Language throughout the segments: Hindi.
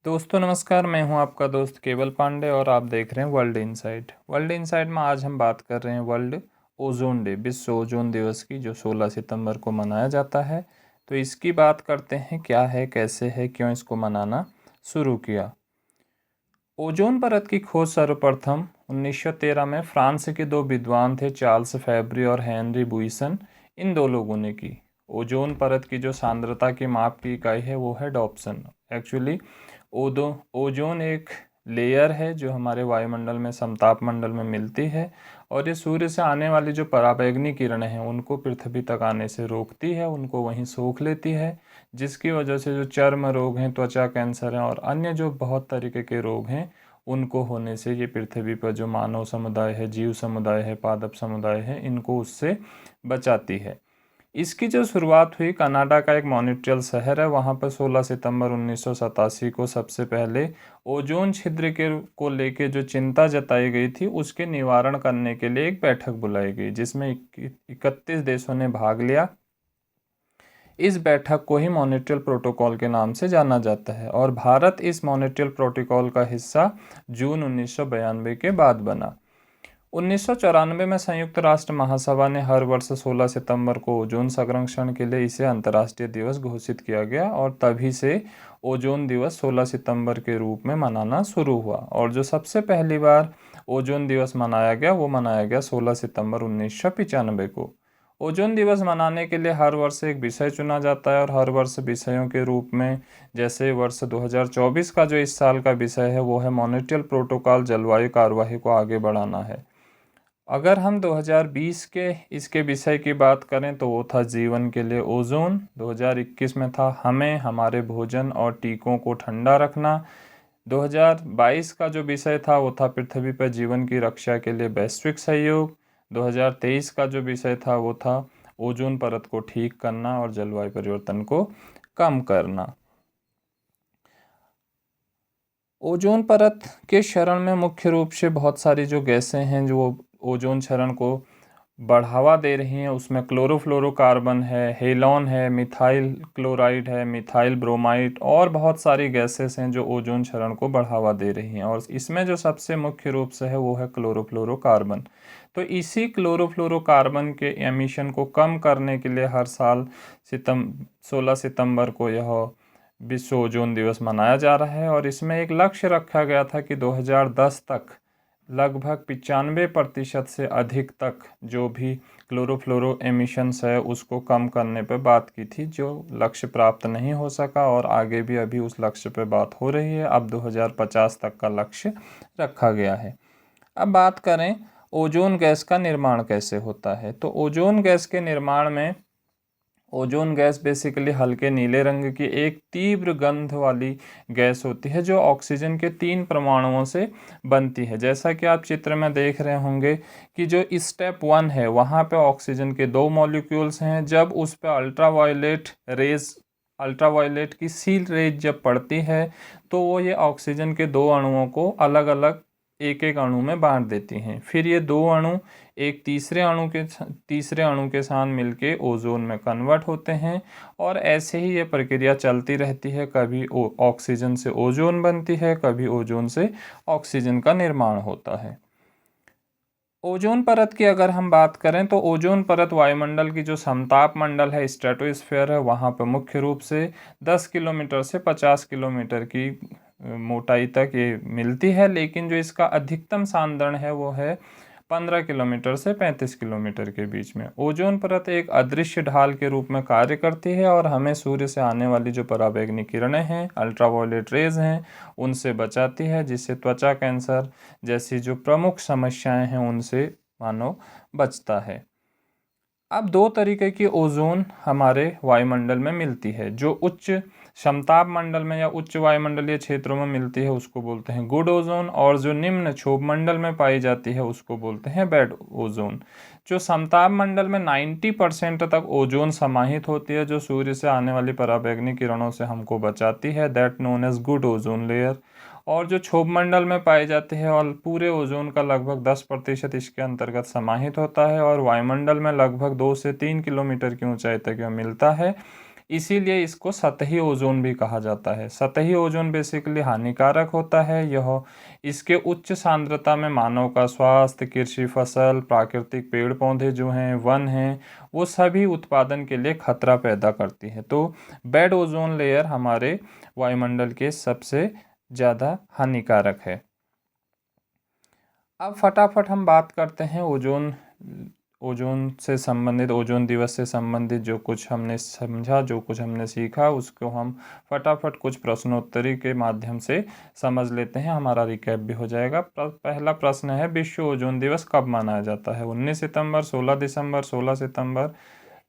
दोस्तों नमस्कार, मैं हूं आपका दोस्त केवल पांडे और आप देख रहे हैं वर्ल्ड इनसाइट। वर्ल्ड इनसाइट में आज हम बात कर रहे हैं वर्ल्ड ओजोन डे, विश्व ओजोन दिवस की, जो 16 सितंबर को मनाया जाता है। तो इसकी बात करते हैं, क्या है, कैसे है, क्यों इसको मनाना शुरू किया। ओजोन परत की खोज सर्वप्रथम 1913 में फ्रांस के दो विद्वान थे, चार्ल्स फैब्री और हेनरी बुइसन। इन दो लोगों ने की। ओजोन परत की जो सांद्रता की माप की इकाई है वो है डॉप्सन। एक्चुअली ओदो ओजोन एक लेयर है जो हमारे वायुमंडल में, समताप मंडल में मिलती है, और ये सूर्य से आने वाली जो पराबैंगनी किरणें हैं उनको पृथ्वी तक आने से रोकती है, उनको वहीं सोख लेती है, जिसकी वजह से जो चर्म रोग हैं, त्वचा कैंसर हैं और अन्य जो बहुत तरीके के रोग हैं उनको होने से ये पृथ्वी पर जो मानव समुदाय है, जीव समुदाय है, पादप समुदाय है, इनको उससे बचाती है। इसकी जो शुरुआत हुई, कनाडा का एक मॉन्ट्रियल शहर है, वहाँ पर 16 सितंबर 1987 को सबसे पहले ओजोन छिद्र के को लेके जो चिंता जताई गई थी उसके निवारण करने के लिए एक बैठक बुलाई गई, जिसमें 31 देशों ने भाग लिया। इस बैठक को ही मॉन्ट्रियल प्रोटोकॉल के नाम से जाना जाता है और भारत इस मॉन्ट्रियल प्रोटोकॉल का हिस्सा जून 1992 के बाद बना। 1994 में संयुक्त राष्ट्र महासभा ने हर वर्ष 16 सितंबर को ओजोन संरक्षण के लिए इसे अंतर्राष्ट्रीय दिवस घोषित किया गया और तभी से ओजोन दिवस 16 सितंबर के रूप में मनाना शुरू हुआ। और जो सबसे पहली बार ओजोन दिवस मनाया गया वो मनाया गया 16 सितंबर 1995 को। ओजोन दिवस मनाने के लिए हर वर्ष एक विषय चुना जाता है और हर वर्ष विषयों के रूप में, जैसे वर्ष 2024 का जो इस साल का विषय है वो है मॉन्ट्रियल प्रोटोकॉल, जलवायु कार्यवाही को आगे बढ़ाना है। अगर हम 2020 के इसके विषय की बात करें तो वो था जीवन के लिए ओजोन। 2021 में था हमें हमारे भोजन और टीकों को ठंडा रखना। 2022 का जो विषय था वो था पृथ्वी पर जीवन की रक्षा के लिए वैश्विक सहयोग। 2023 का जो विषय था वो था ओजोन परत को ठीक करना और जलवायु परिवर्तन को कम करना। ओजोन परत के क्षरण में मुख्य रूप से बहुत सारी जो गैसें हैं जो ओजोन क्षरण को बढ़ावा दे रही हैं, उसमें क्लोरोफ्लोरोकार्बन है, हेलॉन है, मिथाइल क्लोराइड है, मिथाइल ब्रोमाइड और बहुत सारी गैसेस हैं जो ओजोन क्षरण को बढ़ावा दे रही हैं। और इसमें जो सबसे मुख्य रूप से है वो है क्लोरोफ्लोरोकार्बन। तो इसी क्लोरोफ्लोरोकार्बन के एमिशन को कम करने के लिए हर साल 16 सितंबर को यह विश्व ओजोन दिवस मनाया जा रहा है। और इसमें एक लक्ष्य रखा गया था कि 2010 तक लगभग 95% से अधिक तक जो भी क्लोरोफ्लोरो एमिशंस है उसको कम करने पर बात की थी, जो लक्ष्य प्राप्त नहीं हो सका और आगे भी अभी उस लक्ष्य पर बात हो रही है। अब 2050 तक का लक्ष्य रखा गया है। अब बात करें ओजोन गैस का निर्माण कैसे होता है, तो ओजोन गैस के निर्माण में ओजोन गैस बेसिकली हल्के नीले रंग की एक तीव्र गंध वाली गैस होती है जो ऑक्सीजन के 3 परमाणुओं से बनती है। जैसा कि आप चित्र में देख रहे होंगे कि जो स्टेप 1 है वहाँ पे ऑक्सीजन के 2 मॉलिक्यूल्स हैं। जब उस पर अल्ट्रावायलेट की सील रेज जब पड़ती है तो वो ये ऑक्सीजन के 2 अणुओं को अलग अलग एक एक अणु में बांट देती हैं। फिर ये 2 अणु एक तीसरे अणु के साथ मिलके ओजोन में कन्वर्ट होते हैं और ऐसे ही ये प्रक्रिया चलती रहती है। कभी ऑक्सीजन से ओजोन बनती है, कभी ओजोन से ऑक्सीजन का निर्माण होता है। ओजोन परत की अगर हम बात करें तो ओजोन परत वायुमंडल की जो समताप मंडल है, स्ट्रेटोस्फेयर है, वहाँ पर मुख्य रूप से 10 किलोमीटर से 50 किलोमीटर की मोटाई तक ये मिलती है, लेकिन जो इसका अधिकतम सांद्रण है वो है 15 किलोमीटर से 35 किलोमीटर के बीच में। ओजोन परत एक अदृश्य ढाल के रूप में कार्य करती है और हमें सूर्य से आने वाली जो पराबैंगनी किरणें हैं, अल्ट्रावायलेट रेज हैं, उनसे बचाती है, जिससे त्वचा कैंसर जैसी जो प्रमुख समस्याएं हैं उनसे मानव बचता है। अब 2 तरीके की ओजोन हमारे वायुमंडल में मिलती है। जो उच्च समताप मंडल में या उच्च वायुमंडलीय क्षेत्रों में मिलती है उसको बोलते हैं गुड ओजोन, और जो निम्न क्षोभ मंडल में पाई जाती है उसको बोलते हैं बैड ओजोन। जो समताप मंडल में 90% तक ओजोन समाहित होती है, जो सूर्य से आने वाली पराबैंगनी किरणों से हमको बचाती है, that known as good ozone layer. और जो क्षोभ मंडल में पाई जाती है और पूरे ओजोन का लगभग 10% इसके अंतर्गत समाहित होता है और वायुमंडल में लगभग 2 से 3 किलोमीटर की ऊंचाई तक यह मिलता है, इसीलिए इसको सतही ओजोन भी कहा जाता है। सतही ओजोन बेसिकली हानिकारक होता है। यह इसके उच्च सांद्रता में मानव का स्वास्थ्य, कृषि फसल, प्राकृतिक पेड़ पौधे जो हैं, वन हैं, वो सभी उत्पादन के लिए खतरा पैदा करती है। तो बेड ओजोन लेयर हमारे वायुमंडल के सबसे ज़्यादा हानिकारक है। अब फटाफट हम बात करते हैं ओजोन ओजोन से संबंधित, ओजोन दिवस से संबंधित जो कुछ हमने समझा, जो कुछ हमने सीखा, उसको हम फटाफट कुछ प्रश्नोत्तरी के माध्यम से समझ लेते हैं। हमारा रिकैप भी हो जाएगा। पहला प्रश्न है, विश्व ओजोन दिवस कब मनाया जाता है? 19 सितंबर, 16 दिसंबर, 16 सितंबर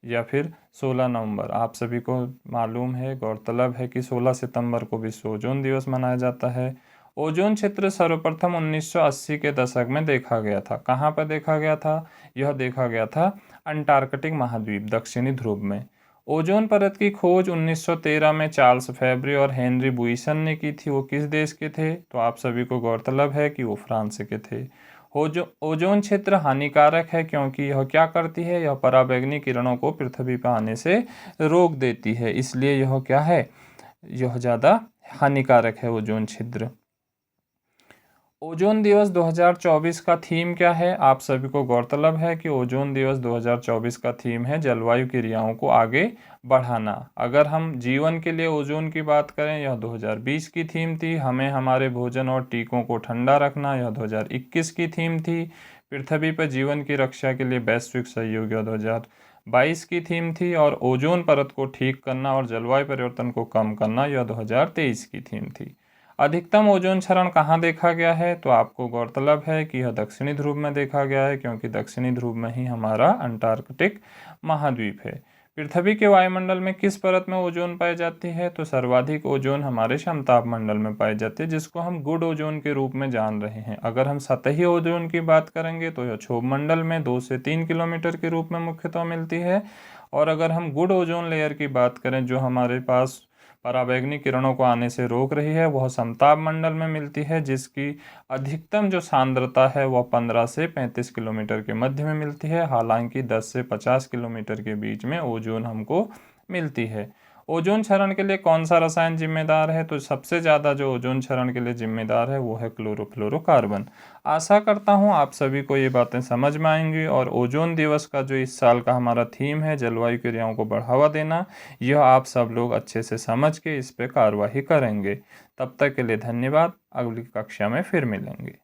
या फिर 16 नवंबर? आप सभी को मालूम है, गौरतलब है कि 16 सितंबर को विश्व ओजोन दिवस मनाया जाता है। ओजोन क्षेत्र सर्वप्रथम 1980 के दशक में देखा गया था। कहाँ पर देखा गया था? यह देखा गया था अंटार्कटिक महाद्वीप, दक्षिणी ध्रुव में। ओजोन परत की खोज 1913 में चार्ल्स फैब्री और हेनरी बुइसन ने की थी। वो किस देश के थे? तो आप सभी को गौरतलब है कि वो फ्रांस के थे। ओजोन क्षेत्र हानिकारक है क्योंकि यह क्या करती है? यह पराबैंगनी किरणों को पृथ्वी पर आने से रोक देती है, इसलिए यह क्या है? यह ज़्यादा हानिकारक है ओजोन छिद्र। ओजोन दिवस 2024 का थीम क्या है? आप सभी को गौरतलब है कि ओजोन दिवस 2024 का थीम है जलवायु क्रियाओं को आगे बढ़ाना। अगर हम जीवन के लिए ओजोन की बात करें, यह 2020 की थीम थी। हमें हमारे भोजन और टीकों को ठंडा रखना, यह 2021 की थीम थी। पृथ्वी पर जीवन की रक्षा के लिए वैश्विक सहयोग, यह 2022 की थीम थी। और ओजोन परत को ठीक करना और जलवायु परिवर्तन को कम करना, यह 2023 की थीम थी। अधिकतम ओजोन क्षरण कहाँ देखा गया है? तो आपको गौरतलब है कि यह दक्षिणी ध्रुव में देखा गया है, क्योंकि दक्षिणी ध्रुव में ही हमारा अंटार्कटिक महाद्वीप है। पृथ्वी के वायुमंडल में किस परत में ओजोन पाई जाती है? तो सर्वाधिक ओजोन हमारे समताप मंडल में पाई जाती है, जिसको हम गुड ओजोन के रूप में जान रहे हैं। अगर हम सतही ओजोन की बात करेंगे तो यह क्षोभ मंडल में 2 से 3 किलोमीटर के रूप में मुख्यतः मिलती है। और अगर हम गुड ओजोन लेयर की बात करें, जो हमारे पास पराबैंगनी किरणों को आने से रोक रही है, वह समताप मंडल में मिलती है, जिसकी अधिकतम जो सांद्रता है वह 15 से 35 किलोमीटर के मध्य में मिलती है। हालांकि 10 से 50 किलोमीटर के बीच में ओजोन हमको मिलती है। ओजोन क्षरण के लिए कौन सा रसायन जिम्मेदार है? तो सबसे ज़्यादा जो ओजोन क्षरण के लिए जिम्मेदार है वो है क्लोरोफ्लोरोकार्बन। आशा करता हूँ आप सभी को ये बातें समझ में आएंगी। और ओजोन दिवस का जो इस साल का हमारा थीम है जलवायु क्रियाओं को बढ़ावा देना, यह आप सब लोग अच्छे से समझ के इस पे कार्रवाई करेंगे। तब तक के लिए धन्यवाद। अगली कक्षा में फिर मिलेंगे।